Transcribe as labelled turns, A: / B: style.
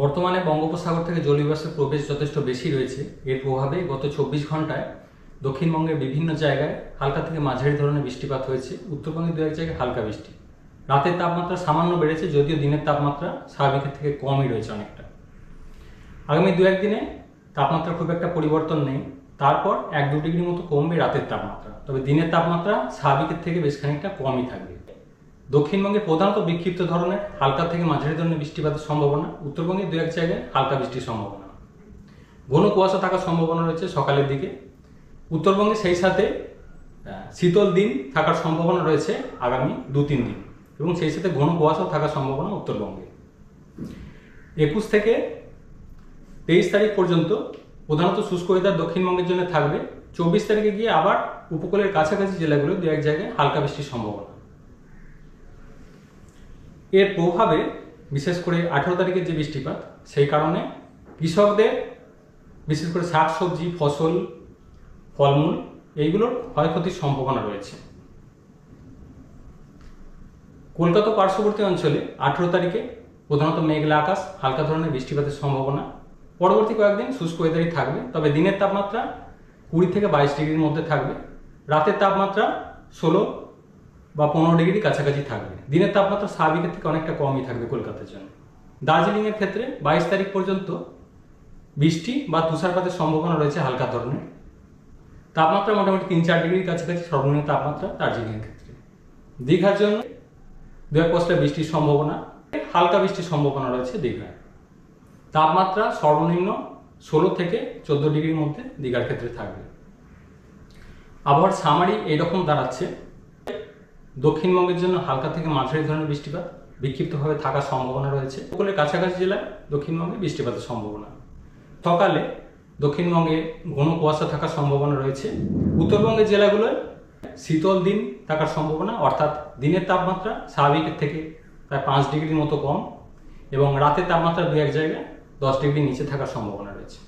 A: বর্তমানে বঙ্গোপসাগর থেকে জলীয়বাষ্পের প্রবেশ যথেষ্ট বেশি রয়েছে। এর প্রভাবে গত 24 ঘন্টায় দক্ষিণবঙ্গের বিভিন্ন জায়গায় হালকা থেকে মাঝারি ধরনের বৃষ্টিপাত হয়েছে। উত্তরবঙ্গের দু এক জায়গায় হালকা বৃষ্টি। রাতের তাপমাত্রা সামান্য বেড়েছে, যদিও দিনের তাপমাত্রা স্বাভাবিকের থেকে কমই রয়েছে অনেকটা। আগামী দু একদিনে তাপমাত্রা খুব একটা পরিবর্তন নেই, তারপর 1-2 ডিগ্রি মতো কমবে রাতের তাপমাত্রা, তবে দিনের তাপমাত্রা স্বাভাবিকের থেকে বেশ খানিকটা কমই থাকবে। দক্ষিণবঙ্গে প্রধানত বিক্ষিপ্ত ধরনের হালকা থেকে মাঝারি ধরনের বৃষ্টিপাতের সম্ভাবনা, উত্তরবঙ্গে দু এক জায়গায় হালকা বৃষ্টির সম্ভাবনা। ঘন কুয়াশা থাকার সম্ভাবনা রয়েছে সকালের দিকে। উত্তরবঙ্গে সেই সাথে শীতল দিন থাকার সম্ভাবনা রয়েছে আগামী 2-3 দিন, এবং সেই সাথে ঘন কুয়াশা থাকার সম্ভাবনা উত্তরবঙ্গে। 21 থেকে 23 তারিখ পর্যন্ত প্রধানত শুষ্ক ওয়েদার দক্ষিণবঙ্গের জন্য থাকবে। 24 তারিখে গিয়ে আবার উপকূলের কাছাকাছি জেলাগুলো দু এক জায়গায় হালকা বৃষ্টির সম্ভাবনা। এর প্রভাবে বিশেষ করে 18 তারিখের যে বৃষ্টিপাত, সেই কারণে কৃষকদের বিশেষ করে শাকসবজি, ফসল, ফলমূল এইগুলোর ক্ষয়ক্ষতির সম্ভাবনা রয়েছে। কলকাতা পার্শ্ববর্তী অঞ্চলে 18 তারিখে প্রধানত মেঘলা আকাশ, হালকা ধরনের বৃষ্টিপাতের সম্ভাবনা। পরবর্তী কয়েকদিন শুষ্ক ওয়েদারই থাকবে, তবে দিনের তাপমাত্রা 20 থেকে 22 ডিগ্রির মধ্যে থাকবে। রাতের তাপমাত্রা 16 বা 15 ডিগ্রি কাছাকাছি থাকবে। দিনের তাপমাত্রা স্বাভাবিকের থেকে অনেকটা কমই থাকবে কলকাতার জন্য। দার্জিলিংয়ের ক্ষেত্রে 22 তারিখ পর্যন্ত বৃষ্টি বা তুষারপাতের সম্ভাবনা রয়েছে হালকা ধরনের। তাপমাত্রা মোটামুটি 3-4 ডিগ্রির কাছাকাছি সর্বনিম্ন তাপমাত্রা দার্জিলিংয়ের ক্ষেত্রে। দীঘার জন্য দু এক পশলা বৃষ্টির সম্ভাবনা, হালকা বৃষ্টির সম্ভাবনা রয়েছে দীঘায়। তাপমাত্রা সর্বনিম্ন 16 থেকে 14 ডিগ্রির মধ্যে দীঘার ক্ষেত্রে থাকবে। আবহাওয়ার সামারি এইরকম দাঁড়াচ্ছে। দক্ষিণবঙ্গের জন্য হালকা থেকে মাঝারি ধরনের বৃষ্টিপাত বিক্ষিপ্তভাবে থাকার সম্ভাবনা রয়েছে। উপকূলের কাছাকাছি জেলায় দক্ষিণবঙ্গে বৃষ্টিপাতের সম্ভাবনা। সকালে দক্ষিণবঙ্গে ঘন কুয়াশা থাকার সম্ভাবনা রয়েছে। উত্তরবঙ্গের জেলাগুলোয় শীতল দিন থাকার সম্ভাবনা, অর্থাৎ দিনের তাপমাত্রা স্বাভাবিকের থেকে প্রায় 5 ডিগ্রির মতো কম, এবং রাতের তাপমাত্রা দু এক জায়গায় 10 ডিগ্রির নিচে থাকার সম্ভাবনা রয়েছে।